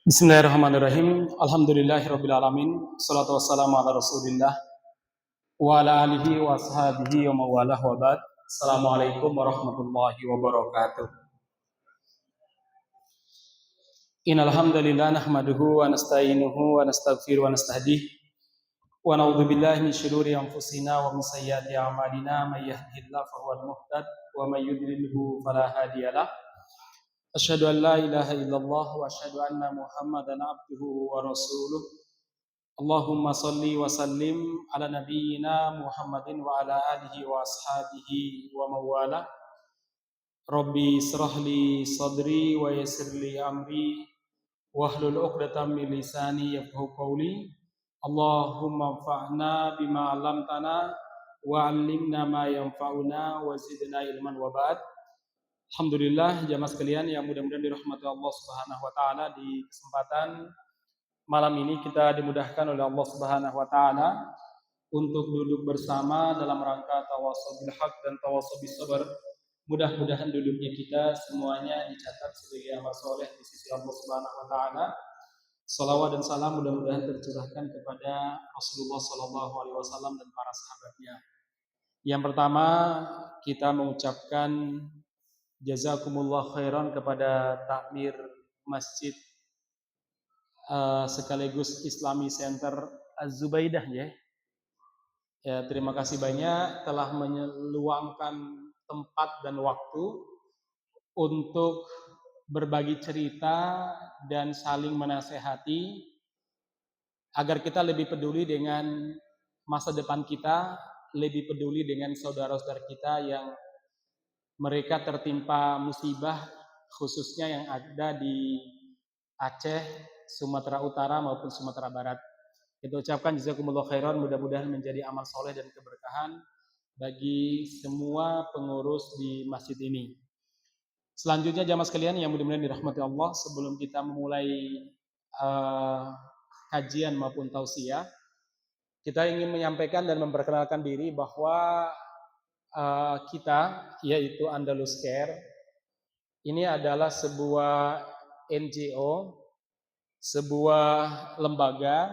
Bismillahirrahmanirrahim. Alhamdulillahirabbil alamin. Shalatu wassalamu ala Rasulillah wa ala alihi wa ashabihi wa mawalah wa ba'd. Assalamualaikum warahmatullahi wabarakatuh. Innal hamdalillah nahmaduhu wa nasta'inuhu wa nastaghfiruhu wa nastahdih wa na'udzu billahi min shururi anfusina wa min sayyiati a'malina may yahdihillahu fahuwal muhtad wa may yudlilhu fala hadiyalah. Asyhadu an la ilaha illallah wa asyhadu anna Muhammadan abduhu wa rasuluh. Allahumma salli wa sallim ala nabiyyina Muhammadin wa ala alihi wa ashabihi wa mawala. Rabbi israh li sadri wa yassir li amri wahlul 'uqdatam min lisani yafqahu qawli. Allahumma anfa'na bima 'allamtana wa 'allimna ma yanfa'una wa zidna ilman wa ba'd. Alhamdulillah jamaah sekalian yang mudah-mudahan dirahmati Allah Subhanahu wa taala, di kesempatan malam ini kita dimudahkan oleh Allah Subhanahu wa taala untuk duduk bersama dalam rangka tawassul bil haq dan tawassul bis sabr. Mudah-mudahan duduknya kita semuanya dicatat sebagai amal soleh di sisi Allah Subhanahu wa taala. Salawat dan salam mudah-mudahan tercurahkan kepada Rasulullah sallallahu alaihi wasallam dan para sahabatnya. Yang pertama, kita mengucapkan jazakumullah khairan kepada takmir Masjid sekaligus Islami Center Az-Zubaidah ya. Ya, terima kasih banyak telah meluangkan tempat dan waktu untuk berbagi cerita dan saling menasehati agar kita lebih peduli dengan masa depan kita, lebih peduli dengan saudara-saudara kita yang mereka tertimpa musibah, khususnya yang ada di Aceh, Sumatera Utara maupun Sumatera Barat. Kita ucapkan jazakumullah khairan, mudah-mudahan menjadi amal soleh dan keberkahan bagi semua pengurus di masjid ini. Selanjutnya jamaah sekalian yang mudah-mudahan dirahmati Allah, sebelum kita memulai kajian maupun tausiah, kita ingin menyampaikan dan memperkenalkan diri bahwa kita, yaitu Andalus Care, ini adalah sebuah NGO, sebuah lembaga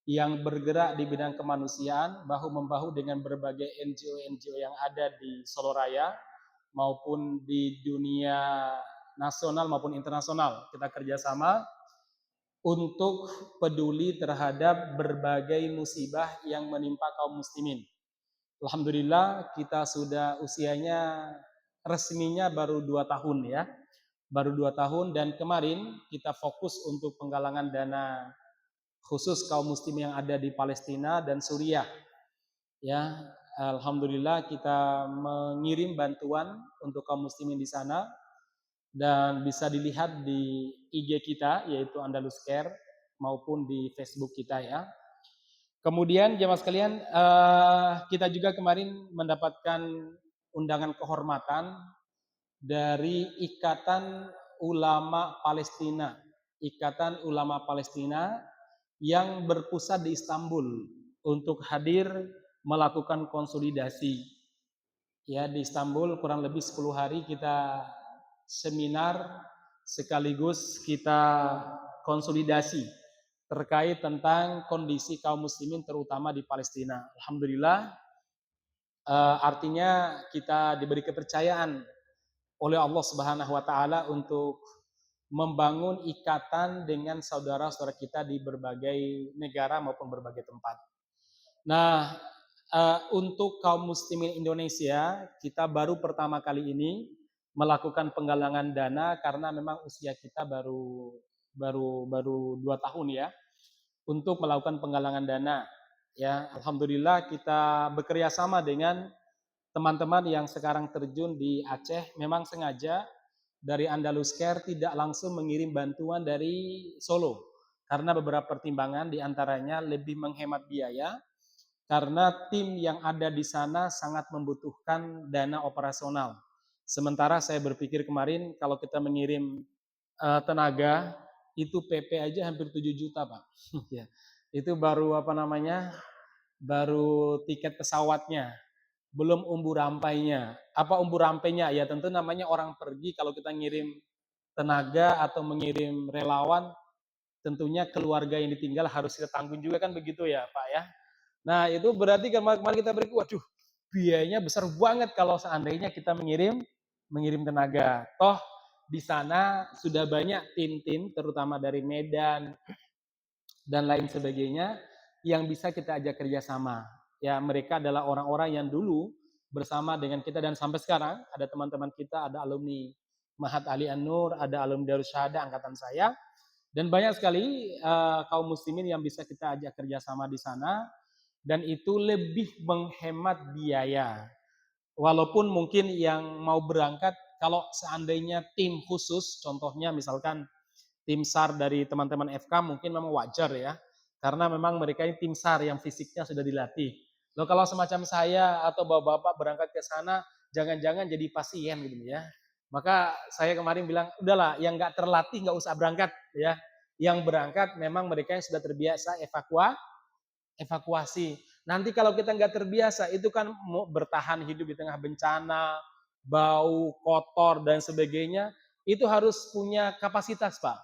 yang bergerak di bidang kemanusiaan, bahu-membahu dengan berbagai NGO-NGO yang ada di Solo Raya maupun di dunia nasional maupun internasional. Kita kerjasama untuk peduli terhadap berbagai musibah yang menimpa kaum muslimin. Alhamdulillah kita sudah usianya resminya baru 2 tahun ya. Baru 2 tahun, dan kemarin kita fokus untuk penggalangan dana khusus kaum muslim yang ada di Palestina dan Suriah. Ya, alhamdulillah kita mengirim bantuan untuk kaum muslimin di sana, dan bisa dilihat di IG kita yaitu Andalus Care maupun di Facebook kita ya. Kemudian jemaah sekalian, kita juga kemarin mendapatkan undangan kehormatan dari Ikatan Ulama Palestina. Ikatan Ulama Palestina yang berpusat di Istanbul untuk hadir melakukan konsolidasi. Ya, di Istanbul kurang lebih 10 hari kita seminar sekaligus kita konsolidasi terkait tentang kondisi kaum muslimin terutama di Palestina. Alhamdulillah, artinya kita diberi kepercayaan oleh Allah Subhanahu wa taala untuk membangun ikatan dengan saudara-saudara kita di berbagai negara maupun berbagai tempat. Nah, untuk kaum muslimin Indonesia, kita baru pertama kali ini melakukan penggalangan dana karena memang usia kita baru 2 tahun ya, untuk melakukan penggalangan dana. Ya, alhamdulillah kita bekerja sama dengan teman-teman yang sekarang terjun di Aceh. Memang sengaja dari Andalus Care tidak langsung mengirim bantuan dari Solo karena beberapa pertimbangan, diantaranya lebih menghemat biaya karena tim yang ada di sana sangat membutuhkan dana operasional. Sementara saya berpikir kemarin kalau kita mengirim tenaga itu PP aja hampir 7 juta Pak. Ya, itu baru baru tiket pesawatnya, belum umbu rampainya. Apa umbu rampainya? Ya tentu namanya orang pergi, kalau kita ngirim tenaga atau mengirim relawan tentunya keluarga yang ditinggal harus kita tanggung juga kan begitu ya Pak ya. Nah itu berarti kemarin kita beri, waduh biayanya besar banget kalau seandainya kita mengirim tenaga. Toh di sana sudah banyak tim-tim terutama dari Medan dan lain sebagainya yang bisa kita ajak kerjasama. Ya mereka adalah orang-orang yang dulu bersama dengan kita dan sampai sekarang ada teman-teman kita, ada alumni Mahat Ali An-Nur, ada alumni Darus Syahada angkatan saya, dan banyak sekali kaum muslimin yang bisa kita ajak kerjasama di sana dan itu lebih menghemat biaya. Walaupun mungkin yang mau berangkat kalau seandainya tim khusus, contohnya misalkan tim SAR dari teman-teman FK mungkin memang wajar ya, karena memang mereka ini tim SAR yang fisiknya sudah dilatih. Loh kalau semacam saya atau bapak-bapak berangkat ke sana, jangan-jangan jadi pasien gitu ya. Maka saya kemarin bilang, udahlah yang nggak terlatih nggak usah berangkat ya. Yang berangkat memang mereka yang sudah terbiasa evakuasi. Nanti kalau kita nggak terbiasa, itu kan mau bertahan hidup di tengah bencana, bau, kotor, dan sebagainya, itu harus punya kapasitas, Pak.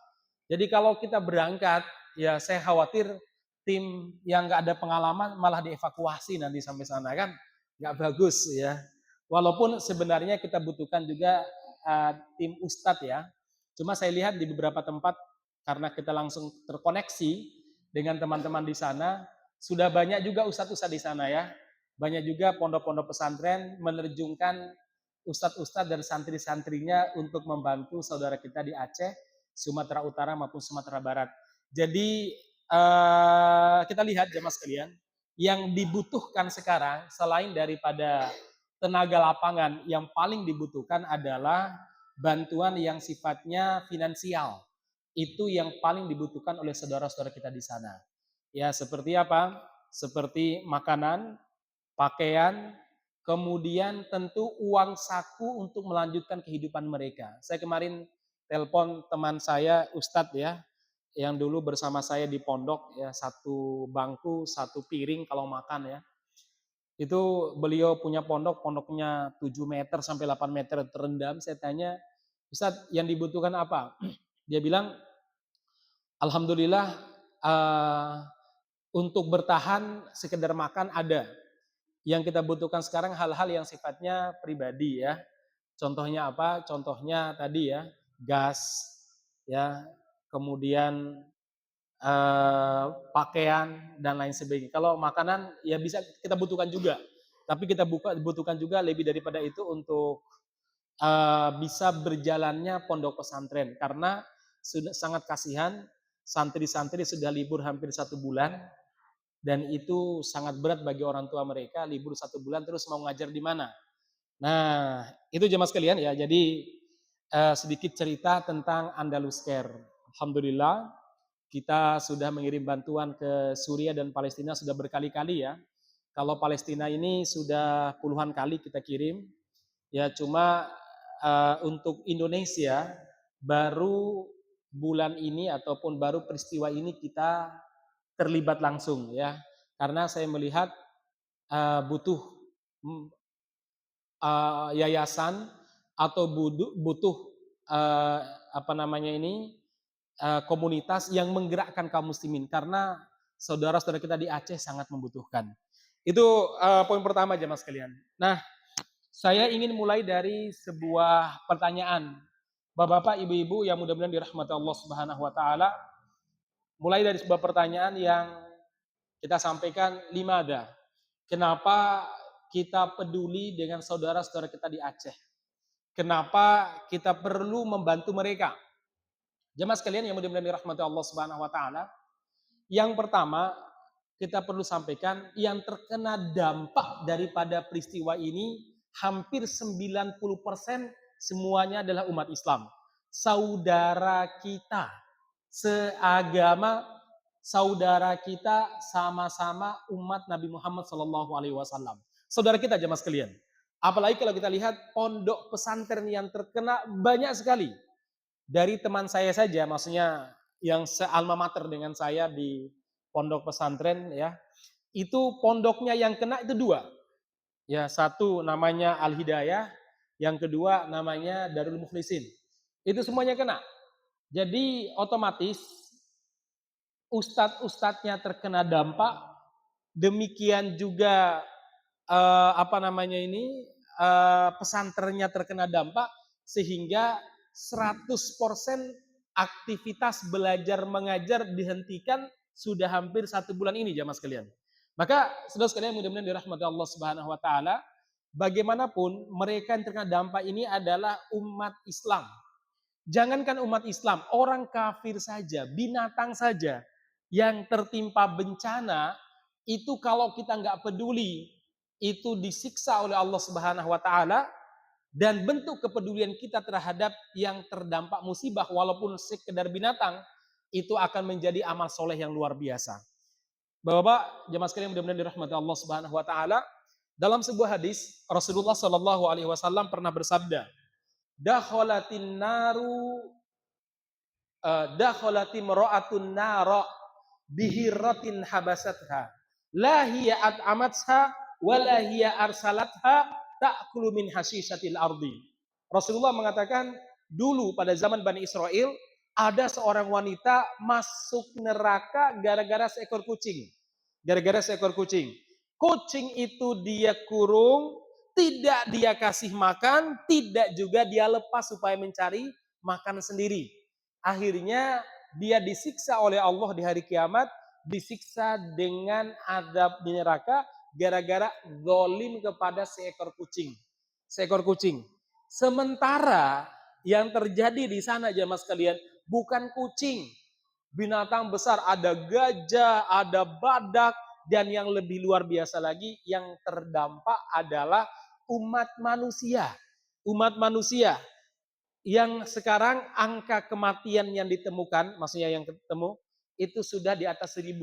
Jadi kalau kita berangkat, ya saya khawatir tim yang nggak ada pengalaman malah dievakuasi nanti sampai sana kan, nggak bagus ya. Walaupun sebenarnya kita butuhkan juga tim ustadz ya. Cuma saya lihat di beberapa tempat karena kita langsung terkoneksi dengan teman-teman di sana, sudah banyak juga ustadz-ustadz di sana ya. Banyak juga pondok-pondok pesantren menerjunkan ustadz-ustadz dan santri-santrinya untuk membantu saudara kita di Aceh, Sumatera Utara maupun Sumatera Barat. Jadi kita lihat jemaah sekalian, yang dibutuhkan sekarang selain daripada tenaga lapangan, yang paling dibutuhkan adalah bantuan yang sifatnya finansial. Itu yang paling dibutuhkan oleh saudara-saudara kita di sana. Ya, seperti apa? Seperti makanan, pakaian, kemudian tentu uang saku untuk melanjutkan kehidupan mereka. Saya kemarin telepon teman saya Ustadz ya, yang dulu bersama saya di pondok ya, satu bangku, satu piring kalau makan ya. Itu beliau punya pondok, pondoknya 7 meter sampai 8 meter terendam. Saya tanya, Ustadz yang dibutuhkan apa? Dia bilang, Alhamdulillah untuk bertahan sekedar makan ada. Yang kita butuhkan sekarang hal-hal yang sifatnya pribadi ya. Contohnya apa? Contohnya tadi ya, gas ya, kemudian pakaian dan lain sebagainya. Kalau makanan ya bisa kita butuhkan juga. Tapi kita butuhkan juga lebih daripada itu untuk bisa berjalannya pondok pesantren karena sudah sangat kasihan santri-santri sudah libur hampir 1 bulan dan itu sangat berat bagi orang tua mereka libur 1 bulan terus mau ngajar di mana. Nah itu jemaah sekalian ya, jadi sedikit cerita tentang Andalus Care. Alhamdulillah kita sudah mengirim bantuan ke Suriah dan Palestina sudah berkali-kali ya. Kalau Palestina ini sudah puluhan kali kita kirim. Ya cuma untuk Indonesia baru bulan ini ataupun baru peristiwa ini kita terlibat langsung ya. Karena saya melihat butuh yayasan atau butuh apa namanya ini komunitas yang menggerakkan kaum muslimin karena saudara-saudara kita di Aceh sangat membutuhkan. Itu poin pertama jemaah sekalian. Nah, saya ingin mulai dari sebuah pertanyaan. Bapak-bapak, ibu-ibu yang mudah-mudahan dirahmati Allah Subhanahu wa taala. Mulai dari sebuah pertanyaan yang kita sampaikan limada. Kenapa kita peduli dengan saudara-saudara kita di Aceh? Kenapa kita perlu membantu mereka? Jemaah sekalian yang mudah-mudahan dirahmati Allah Subhanahu wa taala, yang pertama kita perlu sampaikan yang terkena dampak daripada peristiwa ini hampir 90% semuanya adalah umat Islam. Saudara kita seagama, saudara kita sama-sama umat Nabi Muhammad SAW. Saudara kita jemaah sekalian. Apalagi kalau kita lihat pondok pesantren yang terkena banyak sekali. Dari teman saya saja, maksudnya yang sealma mater dengan saya di pondok pesantren ya, itu pondoknya yang kena itu 2. Ya, satu namanya Al Hidayah, yang kedua namanya Darul Mukhlisin. Itu semuanya kena. Jadi otomatis ustadz-ustadznya terkena dampak, demikian juga pesantrennya terkena dampak, sehingga 100% aktivitas belajar mengajar dihentikan sudah hampir 1 bulan ini jamaah sekalian. Maka saudara sekalian mudah-mudahan dirahmati Allah Subhanahu wa taala, bagaimanapun mereka yang terkena dampak ini adalah umat Islam. Jangankan umat Islam, orang kafir saja, binatang saja yang tertimpa bencana itu kalau kita nggak peduli itu disiksa oleh Allah Subhanahu wa taala, dan bentuk kepedulian kita terhadap yang terdampak musibah walaupun sekedar binatang itu akan menjadi amal soleh yang luar biasa. Bapak-bapak, jemaah sekalian mudah-mudahan dirahmati Allah Subhanahu wa taala, dalam sebuah hadis Rasulullah Shallallahu alaihi wasallam pernah bersabda, "Dakhalatin naru dakhalati mar'atun nara bihiratin habasatha la hiya at'amatha wa la hiya arsalatha ta'kulu min hasishatil ardi." Rasulullah mengatakan, dulu pada zaman Bani Israel ada seorang wanita masuk neraka gara-gara seekor kucing. Gara-gara seekor kucing. Kucing itu dia kurung, tidak dia kasih makan, tidak juga dia lepas supaya mencari makan sendiri. Akhirnya dia disiksa oleh Allah di hari kiamat, disiksa dengan azab di neraka gara-gara zalim kepada seekor kucing. Seekor kucing. Sementara yang terjadi di sana jemaah sekalian bukan kucing. Binatang besar, ada gajah, ada badak, dan yang lebih luar biasa lagi yang terdampak adalah umat manusia. Umat manusia yang sekarang angka kematian yang ditemukan, maksudnya yang ketemu, itu sudah di atas 1.000.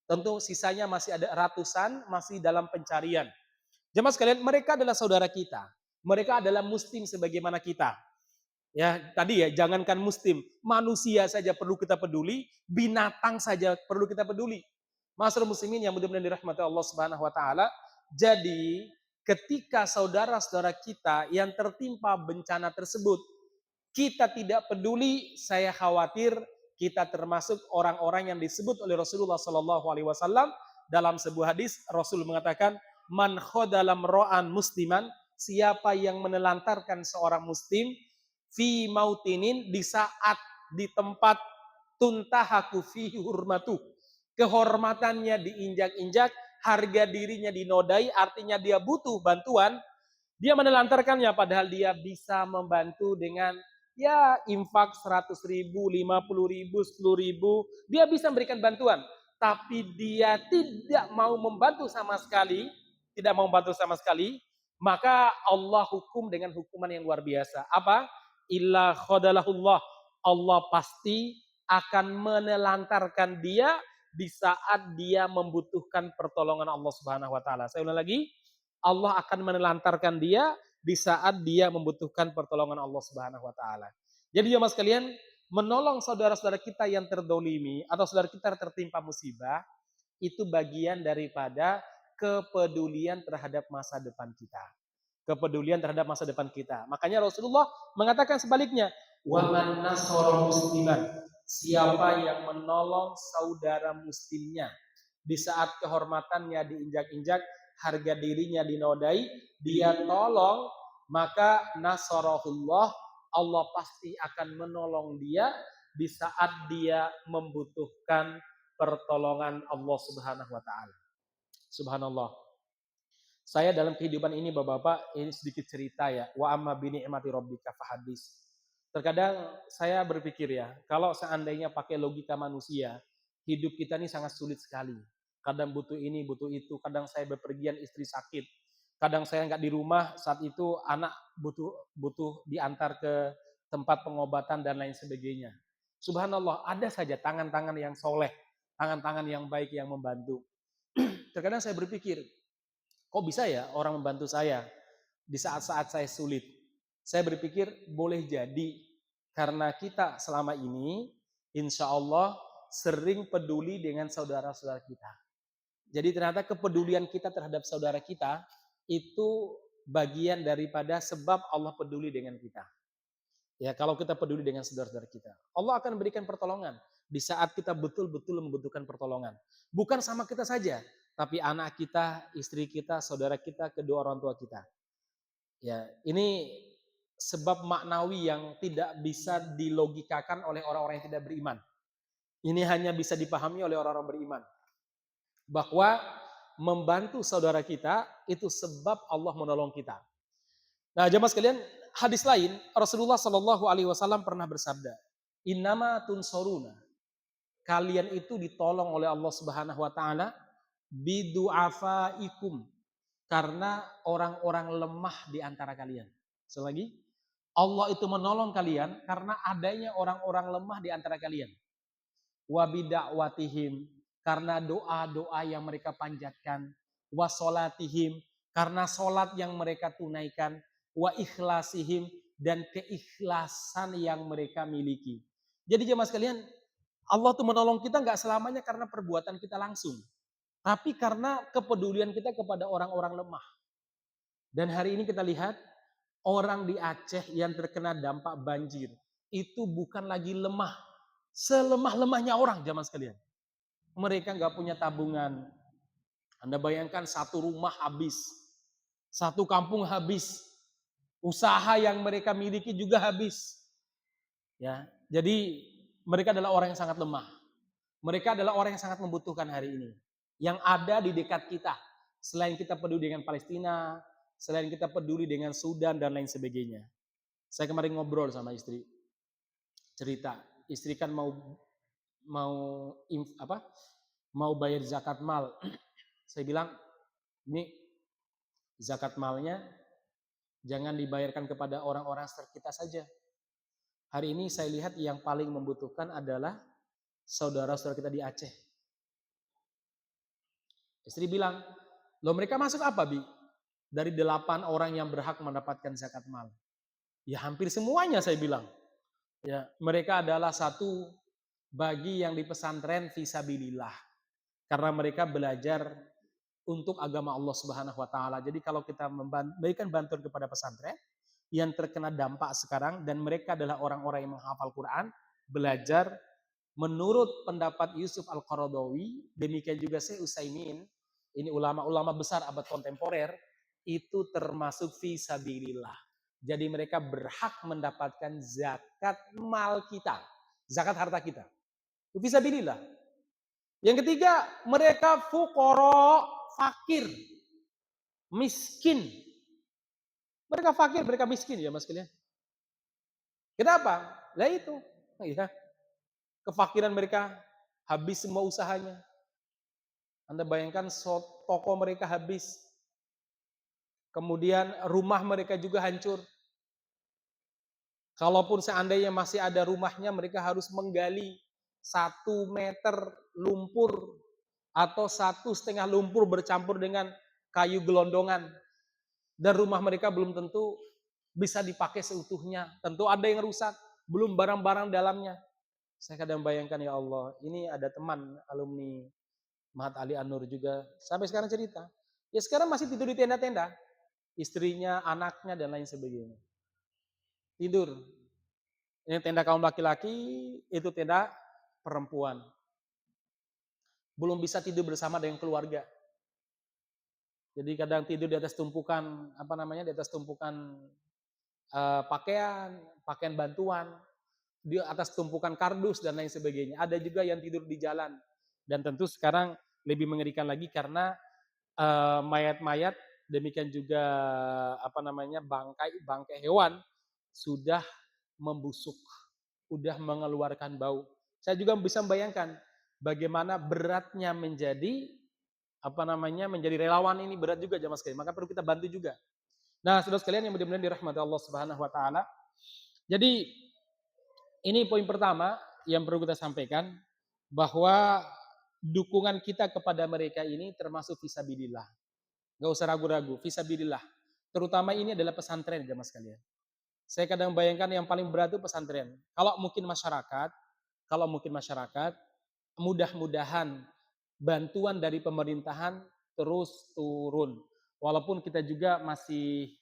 Tentu sisanya masih ada ratusan, masih dalam pencarian. Jemaah sekalian, mereka adalah saudara kita. Mereka adalah muslim sebagaimana kita. Ya, tadi ya, jangankan muslim, manusia saja perlu kita peduli, binatang saja perlu kita peduli. Masyaallah muslimin yang mudah-mudahan dirahmati Allah Subhanahu wa taala. Jadi, ketika saudara-saudara kita yang tertimpa bencana tersebut, kita tidak peduli, saya khawatir kita termasuk orang-orang yang disebut oleh Rasulullah Shallallahu alaihi wasallam dalam sebuah hadis. Rasul mengatakan, "Man khodalam ro'an musliman", siapa yang menelantarkan seorang muslim fi mautinin, di saat di tempat tuntahaku fi hurmatu, kehormatannya diinjak-injak, harga dirinya dinodai, artinya dia butuh bantuan, dia menelantarkannya padahal dia bisa membantu dengan ya infak 100.000, 50.000, 10.000, dia bisa memberikan bantuan, tapi dia tidak mau membantu sama sekali, tidak mau membantu sama sekali, maka Allah hukum dengan hukuman yang luar biasa. Apa? Illa khadalahullah, Allah pasti akan menelantarkan dia di saat dia membutuhkan pertolongan Allah Subhanahu wa taala. Saya ulang lagi, Allah akan menelantarkan dia di saat dia membutuhkan pertolongan Allah Subhanahu wa taala. Jadi jemaah sekalian, menolong saudara-saudara kita yang terdolimi atau saudara kita tertimpa musibah itu bagian daripada kepedulian terhadap masa depan kita. Kepedulian terhadap masa depan kita. Makanya Rasulullah mengatakan sebaliknya, "Wa man nasara musliman", siapa yang menolong saudara muslimnya di saat kehormatannya diinjak-injak, harga dirinya dinodai, dia tolong, maka nasarahullah, Allah pasti akan menolong dia di saat dia membutuhkan pertolongan Allah Subhanahu wa taala. Subhanallah. Saya dalam kehidupan ini Bapak-bapak, ini sedikit cerita ya. Wa amma bi ni'mati rabbika fahadis. Terkadang saya berpikir ya, kalau seandainya pakai logika manusia, hidup kita ini sangat sulit sekali. Kadang butuh ini, butuh itu. Kadang saya bepergian, istri sakit. Kadang saya nggak di rumah, saat itu anak butuh diantar ke tempat pengobatan dan lain sebagainya. Subhanallah, ada saja tangan-tangan yang soleh, tangan-tangan yang baik yang membantu. Terkadang saya berpikir, kok bisa ya orang membantu saya di saat-saat saya sulit? Saya berpikir boleh jadi karena kita selama ini insya Allah sering peduli dengan saudara-saudara kita. Jadi ternyata kepedulian kita terhadap saudara kita itu bagian daripada sebab Allah peduli dengan kita. Ya, kalau kita peduli dengan saudara-saudara kita, Allah akan berikan pertolongan di saat kita betul-betul membutuhkan pertolongan. Bukan sama kita saja, tapi anak kita, istri kita, saudara kita, kedua orang tua kita. Ya, ini sebab maknawi yang tidak bisa dilogikakan oleh orang-orang yang tidak beriman. Ini hanya bisa dipahami oleh orang-orang beriman. Bahwa membantu saudara kita itu sebab Allah menolong kita. Nah, jemaah sekalian, hadis lain Rasulullah Shallallahu Alaihi Wasallam pernah bersabda, Innama tunsoruna, kalian itu ditolong oleh Allah Subhanahu Wa Taala bidu'afaikum, karena orang-orang lemah di antara kalian. Selagi Allah itu menolong kalian karena adanya orang-orang lemah di antara kalian. Wabidakwatihim, karena doa-doa yang mereka panjatkan. Wasolatihim, karena solat yang mereka tunaikan. Wa ikhlasihim, dan keikhlasan yang mereka miliki. Jadi jemaah sekalian, Allah tuh menolong kita nggak selamanya karena perbuatan kita langsung, tapi karena kepedulian kita kepada orang-orang lemah. Dan hari ini kita lihat orang di Aceh yang terkena dampak banjir itu bukan lagi lemah, selemah-lemahnya orang jemaah sekalian. Mereka nggak punya tabungan. Anda bayangkan satu rumah habis, satu kampung habis, usaha yang mereka miliki juga habis. Ya, jadi mereka adalah orang yang sangat lemah. Mereka adalah orang yang sangat membutuhkan hari ini. Yang ada di dekat kita. Selain kita peduli dengan Palestina, selain kita peduli dengan Sudan dan lain sebagainya. Saya kemarin ngobrol sama istri. Cerita, istri kan mau bayar zakat mal. Saya bilang, ini zakat malnya jangan dibayarkan kepada orang-orang sekitar kita saja. Hari ini saya lihat yang paling membutuhkan adalah saudara-saudara kita di Aceh. Istri bilang, loh mereka masuk apa, Bi? Dari 8 orang yang berhak mendapatkan zakat mal. Ya hampir semuanya saya bilang. Ya, mereka adalah satu bagi yang di pesantren fisabilillah. Karena mereka belajar untuk agama Allah Subhanahu wa taala. Jadi kalau kita memberikan bantuan kepada pesantren yang terkena dampak sekarang dan mereka adalah orang-orang yang menghafal Quran, belajar menurut pendapat Yusuf Al-Qaradawi, demikian juga Syekh Utsaimin, ini ulama-ulama besar abad kontemporer, itu termasuk fisabilillah. Jadi mereka berhak mendapatkan zakat mal kita, zakat harta kita. Fisabilillah. Yang ketiga, mereka fuqara, fakir, miskin. Mereka fakir, mereka miskin ya Mas kalian. Kenapa? Lah itu, ya. Kefakiran mereka habis semua usahanya. Anda bayangkan toko mereka habis. Kemudian rumah mereka juga hancur. Kalaupun seandainya masih ada rumahnya, mereka harus menggali 1 meter lumpur atau 1,5 lumpur bercampur dengan kayu gelondongan. Dan rumah mereka belum tentu bisa dipakai seutuhnya. Tentu ada yang rusak, belum barang-barang dalamnya. Saya kadang bayangkan, ya Allah, ini ada teman alumni Mahat Ali An-Nur juga, sampai sekarang cerita. Ya sekarang masih tidur di tenda-tenda. Istrinya, anaknya, dan lain sebagainya. Tidur. Ini tenda kaum laki-laki, itu tenda perempuan. Belum bisa tidur bersama dengan keluarga. Jadi kadang tidur di atas tumpukan, di atas tumpukan pakaian bantuan, di atas tumpukan kardus dan lain sebagainya. Ada juga yang tidur di jalan. Dan tentu sekarang lebih mengerikan lagi karena mayat-mayat, demikian juga bangkai hewan sudah membusuk, sudah mengeluarkan bau. Saya juga bisa membayangkan bagaimana beratnya menjadi menjadi relawan ini, berat juga jamaah sekalian. Maka perlu kita bantu juga. Nah, saudara sekalian yang mudah-mudahan dirahmati Allah Subhanahu wa taala. Jadi ini poin pertama yang perlu kita sampaikan, bahwa dukungan kita kepada mereka ini termasuk fisabilillah. Gak usah ragu-ragu, fisabilillah. Terutama ini adalah pesantren jamaah sekalian. Saya kadang bayangkan yang paling berat itu pesantren. Kalau mungkin masyarakat, mudah-mudahan bantuan dari pemerintahan terus turun. Walaupun kita juga masih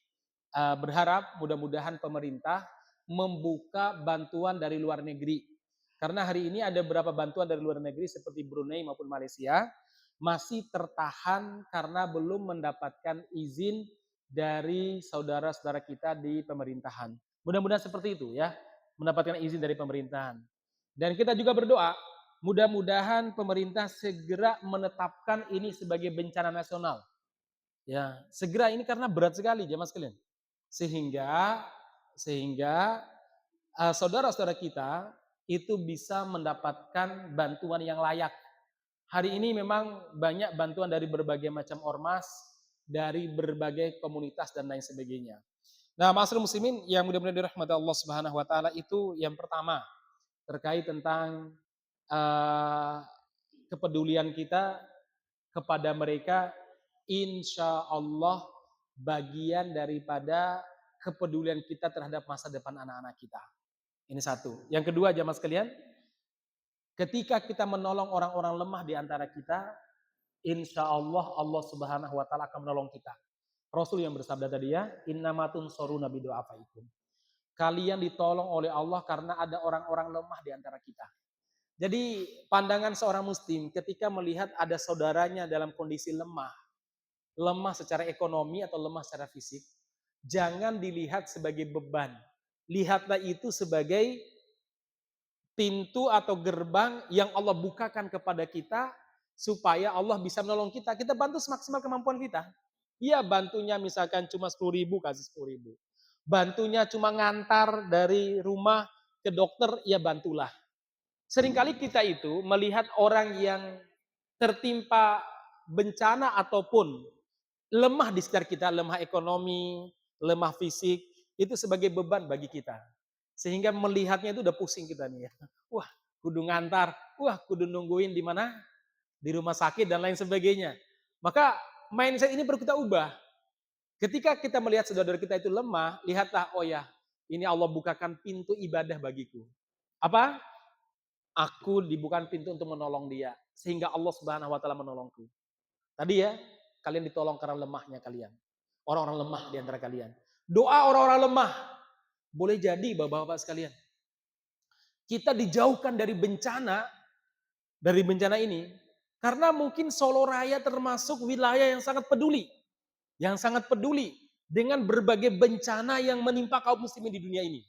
berharap mudah-mudahan pemerintah membuka bantuan dari luar negeri. Karena hari ini ada beberapa bantuan dari luar negeri seperti Brunei maupun Malaysia masih tertahan karena belum mendapatkan izin dari saudara-saudara kita di pemerintahan. Mudah-mudahan seperti itu ya, mendapatkan izin dari pemerintahan. Dan kita juga berdoa, mudah-mudahan pemerintah segera menetapkan ini sebagai bencana nasional. Ya, segera ini karena berat sekali jemaah sekalian. Sehingga saudara-saudara kita itu bisa mendapatkan bantuan yang layak. Hari ini memang banyak bantuan dari berbagai macam ormas, dari berbagai komunitas dan lain sebagainya. Nah, ma'asyiral muslimin yang mudah-mudahan dirahmati Allah Subhanahu wa taala, itu yang pertama terkait tentang kepedulian kita kepada mereka, insya Allah bagian daripada kepedulian kita terhadap masa depan anak-anak kita. Ini satu. Yang kedua, jamaah sekalian, ketika kita menolong orang-orang lemah di antara kita, insya Allah Allah Subhanahu wa taala akan menolong kita. Rasul yang bersabda tadi ya, innamatun soruna bidu'afaikum. Kalian ditolong oleh Allah karena ada orang-orang lemah di antara kita. Jadi pandangan seorang muslim ketika melihat ada saudaranya dalam kondisi lemah secara ekonomi atau lemah secara fisik, jangan dilihat sebagai beban. Lihatlah itu sebagai pintu atau gerbang yang Allah bukakan kepada kita supaya Allah bisa menolong kita. Kita bantu semaksimal kemampuan kita. Iya, bantunya misalkan cuma 10.000, kasih 10.000. Bantunya cuma ngantar dari rumah ke dokter, ya bantulah. Seringkali kita itu melihat orang yang tertimpa bencana ataupun lemah di sekitar kita, lemah ekonomi, lemah fisik, itu sebagai beban bagi kita. Sehingga melihatnya itu udah pusing kita nih ya. Wah, kudu ngantar, wah kudu nungguin di mana? Di rumah sakit dan lain sebagainya. Maka mindset ini perlu kita ubah. Ketika kita melihat saudara kita itu lemah, lihatlah, oh ya, ini Allah bukakan pintu ibadah bagiku. Apa? Aku dibukakan pintu untuk menolong dia. Sehingga Allah Subhanahu wa taala menolongku. Tadi ya, kalian ditolong karena lemahnya kalian. Orang-orang lemah di antara kalian. Doa orang-orang lemah. Boleh jadi bapak-bapak sekalian. Kita dijauhkan dari bencana ini. Karena mungkin Solo Raya termasuk wilayah yang sangat peduli. Yang sangat peduli dengan berbagai bencana yang menimpa kaum muslimin di dunia ini.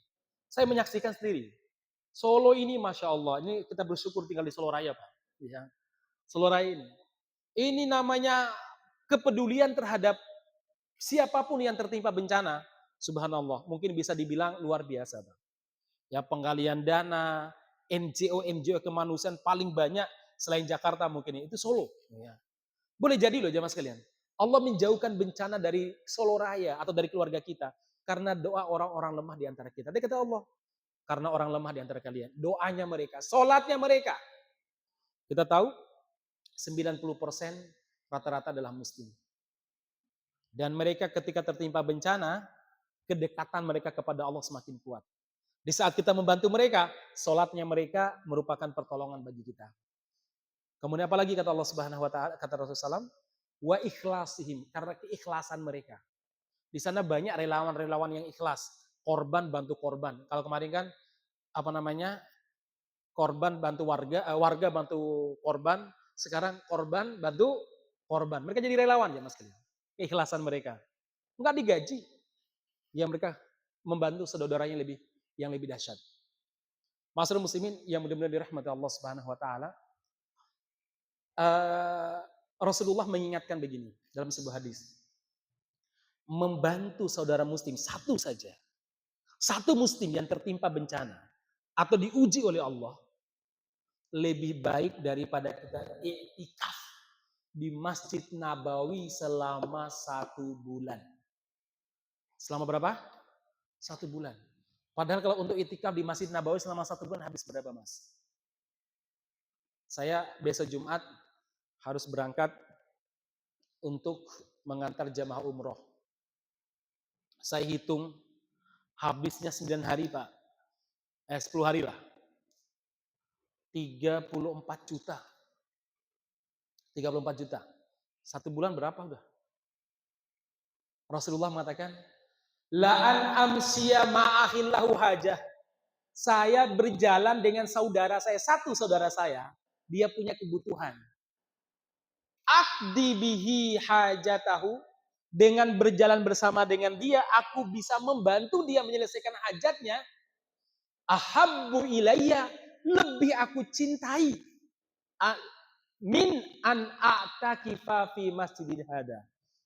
Saya menyaksikan sendiri. Solo ini Masya Allah, ini kita bersyukur tinggal di Solo Raya Pak. Ya. Solo Raya ini. Ini namanya kepedulian terhadap siapapun yang tertimpa bencana. Subhanallah, mungkin bisa dibilang luar biasa Pak. Ya, penggalian dana, NGO kemanusiaan paling banyak selain Jakarta mungkin itu Solo. Ya. Boleh jadi loh jamaah sekalian. Allah menjauhkan bencana dari Solo Raya atau dari keluarga kita karena doa orang-orang lemah di antara kita. Dia kata Allah, karena orang lemah di antara kalian. Doanya mereka, sholatnya mereka. Kita tahu 90% rata-rata adalah muslim. Dan mereka ketika tertimpa bencana, kedekatan mereka kepada Allah semakin kuat. Di saat kita membantu mereka, sholatnya mereka merupakan pertolongan bagi kita. Kemudian apalagi kata Allah Subhanahu wa taala, kata Rasulullah SAW, wa ikhlasihim, karena keikhlasan mereka. Di sana banyak relawan-relawan yang ikhlas, korban bantu korban. Kalau kemarin kan apa namanya? Korban bantu warga, warga bantu korban, sekarang korban bantu korban. Mereka jadi relawan ya Mas kalian. Keikhlasan mereka. Enggak digaji. Ya mereka membantu saudaranya yang lebih dahsyat. Masyaallah muslimin yang mudah-mudahan dirahmati Allah Subhanahu wa taala. Rasulullah mengingatkan begini dalam sebuah hadis. Membantu saudara muslim satu saja. Satu muslim yang tertimpa bencana atau diuji oleh Allah lebih baik daripada kita iktikaf di Masjid Nabawi selama 1 bulan. Selama berapa? 1 bulan. Padahal kalau untuk iktikaf di Masjid Nabawi selama 1 bulan habis berapa Mas? Saya besok Jumat harus berangkat untuk mengantar jamaah umroh. Saya hitung habisnya 9 hari Pak. 10 hari lah. 34 juta. 34 juta. 1 bulan berapa udah? Rasulullah mengatakan, La'an amsiya ma'akhillahu hajah. Saya berjalan dengan saudara saya, satu saudara saya, dia punya kebutuhan. Akdi bihi hajatahu, dengan berjalan bersama dengan dia, aku bisa membantu dia menyelesaikan hajatnya. Ahabbu ilayya, lebih aku cintai min an a'takifa fi masjidil hada.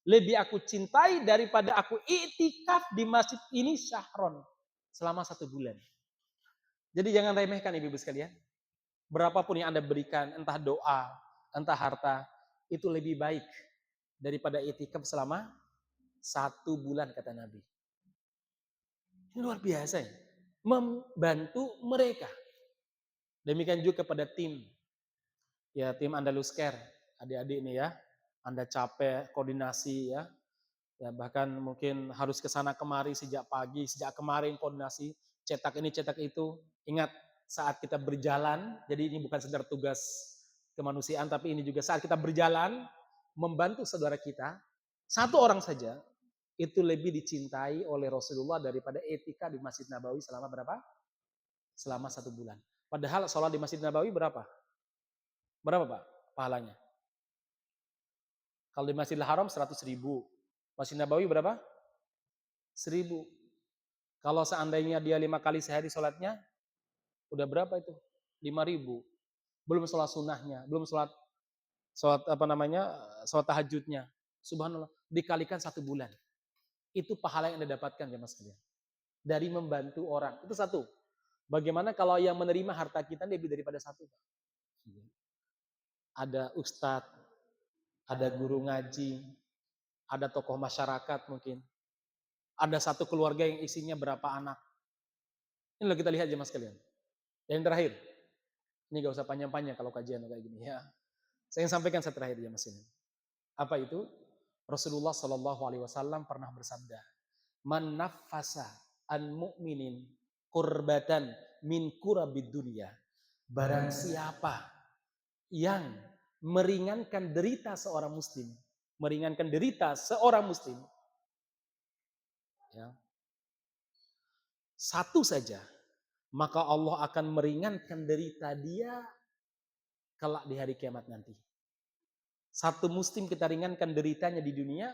Lebih aku cintai daripada aku i'tikaf di masjid ini syahron, selama 1 bulan. Jadi jangan remehkan ibu-ibu sekalian. Berapapun yang Anda berikan, entah doa, entah harta, itu lebih baik daripada i'tikaf selama 1 bulan, kata Nabi. Ini luar biasa ya. Membantu mereka. Demikian juga kepada tim. Ya, tim Andalus Care. Adik-adik ini ya. Anda capek koordinasi ya. Ya, bahkan mungkin harus ke sana kemari sejak pagi, sejak kemarin koordinasi, cetak ini, cetak itu. Ingat, saat kita berjalan, jadi ini bukan sekedar tugas kemanusiaan, tapi ini juga saat kita berjalan, membantu saudara kita, satu orang saja, itu lebih dicintai oleh Rasulullah daripada etika di Masjid Nabawi selama berapa? Selama 1 bulan. Padahal sholat di Masjid Nabawi berapa? Berapa Pak pahalanya? Kalau di Masjidil Haram 100.000. Masjid Nabawi berapa? 1.000. Kalau seandainya dia 5 kali sehari sholatnya, udah berapa itu? 5.000. Belum sholat sunnahnya, belum sholat sholat tahajudnya. Subhanallah, dikalikan 1 bulan. Itu pahala yang Anda dapatkan jemaah sekalian. Dari membantu orang. Itu satu. Bagaimana kalau yang menerima harta kita lebih daripada satu? Ada ustadz, ada guru ngaji, ada tokoh masyarakat mungkin. Ada satu keluarga yang isinya berapa anak. Inilah kita lihat jemaah sekalian. Yang terakhir, ini gak usah panjang-panjang kalau kajian kayak gini ya. Saya ingin sampaikan satu terakhir jemaah sekalian. Apa itu? Rasulullah Shallallahu Alaihi Wasallam pernah bersabda, "Man nafasa an mu'minin kurbatan min kurabid dunia." Barang siapa yang meringankan derita seorang muslim, meringankan derita seorang muslim, ya, satu saja, maka Allah akan meringankan derita dia kelak di hari kiamat nanti. Satu muslim kita ringankan deritanya di dunia,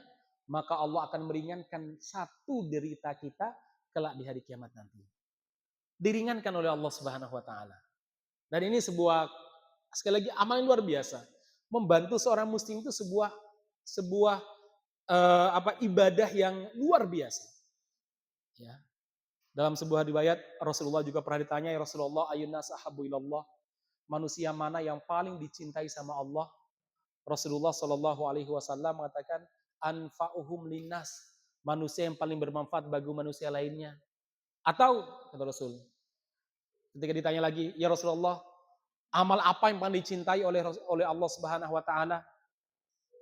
maka Allah akan meringankan satu derita kita kelak di hari kiamat nanti. Diringankan oleh Allah Subhanahu wa taala. Dan ini sebuah, sekali lagi, amal yang luar biasa. Membantu seorang muslim itu sebuah ibadah yang luar biasa. Ya. Dalam sebuah riwayat Rasulullah juga pernah ditanya, ya Rasulullah, ayyunas ahabbu ilallah, manusia mana yang paling dicintai sama Allah? Rasulullah Shallallahu Alaihi Wasallam mengatakan, anfa'uhum linnas, manusia yang paling bermanfaat bagi manusia lainnya. Atau kata Rasul, ketika ditanya lagi, ya Rasulullah, amal apa yang paling dicintai oleh Allah Subhanahu Wa Taala?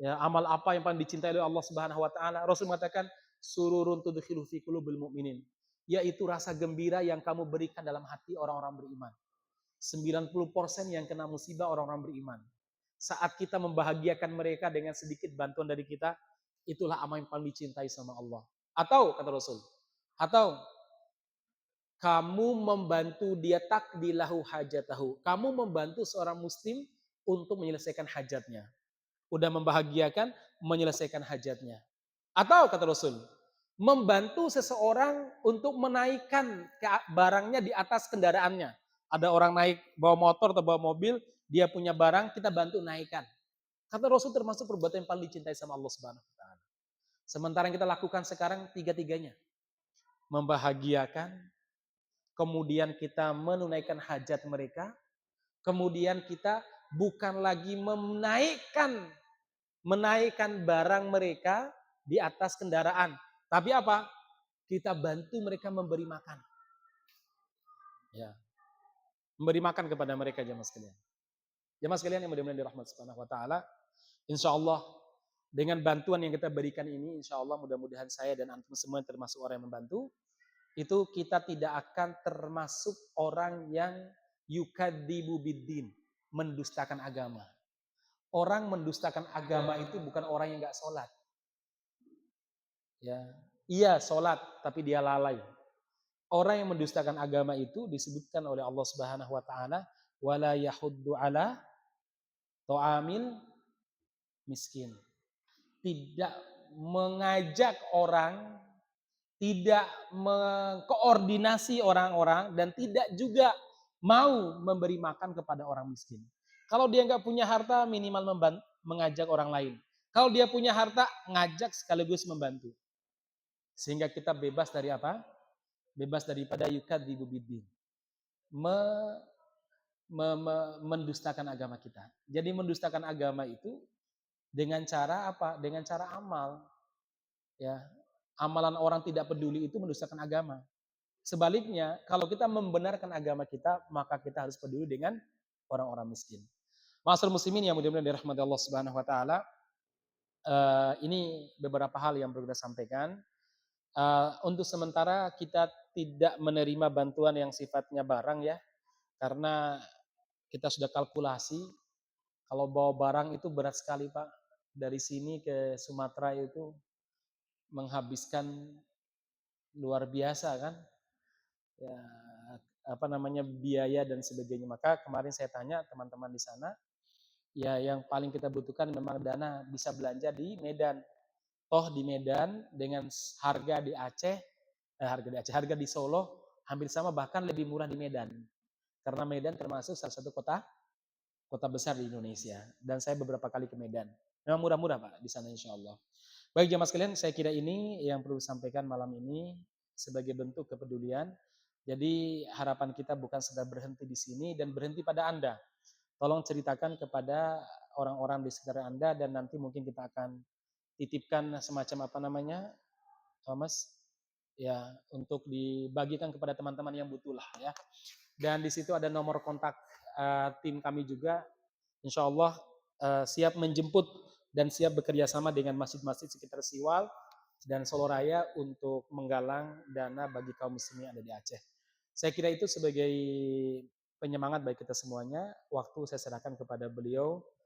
Ya, amal apa yang paling dicintai oleh Allah Subhanahu Wa Taala? Rasul mengatakan, sururun tudkhilu fi qulubil mu'minin, yaitu rasa gembira yang kamu berikan dalam hati orang-orang beriman. 90% yang kena musibah orang-orang beriman. Saat kita membahagiakan mereka dengan sedikit bantuan dari kita, itulah amal yang paling dicintai sama Allah. Atau kata Rasul, atau kamu membantu dia takdilahu hajatahu. Kamu membantu seorang muslim untuk menyelesaikan hajatnya. Udah membahagiakan, menyelesaikan hajatnya. Atau kata Rasul, membantu seseorang untuk menaikkan barangnya di atas kendaraannya. Ada orang naik bawa motor atau bawa mobil, dia punya barang, kita bantu naikkan. Kata Rasul termasuk perbuatan yang paling dicintai sama Allah Subhanahu wa taala. Sementara yang kita lakukan sekarang tiga-tiganya. Membahagiakan, kemudian kita menunaikan hajat mereka, kemudian kita bukan lagi menaikkan barang mereka di atas kendaraan. Tapi apa? Kita bantu mereka memberi makan. Ya. Memberi makan kepada mereka jemaah sekalian. Jemaah sekalian yang mudah-mudahan dirahmati Subhanahu wa taala, insyaallah dengan bantuan yang kita berikan ini, insyaallah mudah-mudahan saya dan antum semua yang termasuk orang yang membantu, itu kita tidak akan termasuk orang yang yukadzibu biddin, mendustakan agama. Orang mendustakan agama itu bukan orang yang enggak sholat. Ya. Iya, sholat, tapi dia lalai. Orang yang mendustakan agama itu disebutkan oleh Allah Subhanahu wa taala, wala yahuddu ala ta'amil miskin. Tidak mengajak orang, tidak mengkoordinasi orang-orang, dan tidak juga mau memberi makan kepada orang miskin. Kalau dia nggak punya harta, minimal mengajak orang lain. Kalau dia punya harta, ngajak sekaligus membantu. Sehingga kita bebas dari apa? Bebas daripada yukadzibu biddin. Me, mendustakan agama kita. Jadi mendustakan agama itu dengan cara apa? Dengan cara amal. Ya, amalan orang tidak peduli itu mendustakan agama. Sebaliknya, kalau kita membenarkan agama kita, maka kita harus peduli dengan orang-orang miskin. Ma'asyiral muslimin yang mudah-mudahan dirahmati Allah Subhanahu wa taala, ini beberapa hal yang perlu kita sampaikan. Untuk sementara kita tidak menerima bantuan yang sifatnya barang ya, karena kita sudah kalkulasi kalau bawa barang itu berat sekali Pak. Dari sini ke Sumatera itu menghabiskan luar biasa kan, ya apa namanya biaya dan sebagainya. Maka kemarin saya tanya teman-teman di sana, ya yang paling kita butuhkan memang dana bisa belanja di Medan. Toh di Medan dengan harga di Aceh, harga di Solo hampir sama bahkan lebih murah di Medan. Karena Medan termasuk salah satu kota besar di Indonesia dan saya beberapa kali ke Medan. Memang murah-murah Pak di sana insya Allah. Baik jemaah sekalian, saya kira ini yang perlu disampaikan malam ini sebagai bentuk kepedulian. Jadi harapan kita bukan sekedar berhenti di sini dan berhenti pada Anda. Tolong ceritakan kepada orang-orang di sekitar Anda dan nanti mungkin kita akan titipkan semacam apa namanya, Thomas, ya untuk dibagikan kepada teman-teman yang butuh lah ya. Dan di situ ada nomor kontak tim kami juga. Insya Allah siap menjemput dan siap bekerja sama dengan masjid-masjid sekitar Siwal dan Solo Raya untuk menggalang dana bagi kaum muslimin yang ada di Aceh. Saya kira itu sebagai penyemangat bagi kita semuanya. Waktu saya serahkan kepada beliau